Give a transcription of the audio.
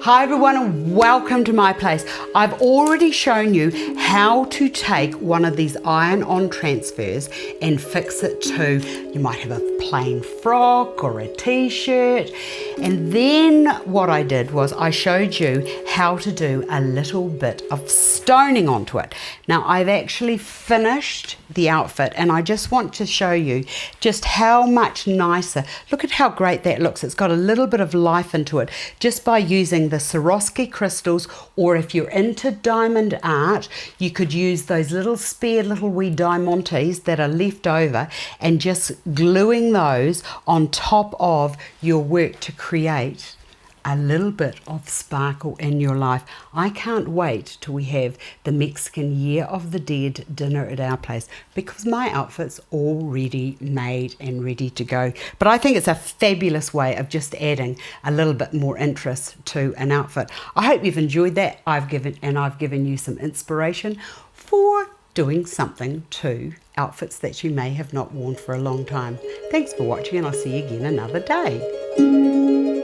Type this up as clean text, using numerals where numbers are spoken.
Hi everyone and welcome to my place. I've already shown you how to take one of these iron-on transfers and fix it to, you might have a plain frock or a t-shirt. And then what I did was I showed you how to do a little bit of stoning onto it. Now I've actually finished the outfit and I just want to show you just how much nicer. Look at how great that looks. It's got a little bit of life into it just by using the Swarovski crystals, or if you're into diamond art, you could use those little spare little wee diamantes that are left over and just gluing those on top of your work to create a little bit of sparkle in your life. I can't wait till we have the Mexican Year of the Dead dinner at our place because my outfit's already made and ready to go. But I think it's a fabulous way of just adding a little bit more interest to an outfit. I hope you've enjoyed that. I've given you some inspiration for doing something to outfits that you may have not worn for a long time. Thanks for watching and I'll see you again another day.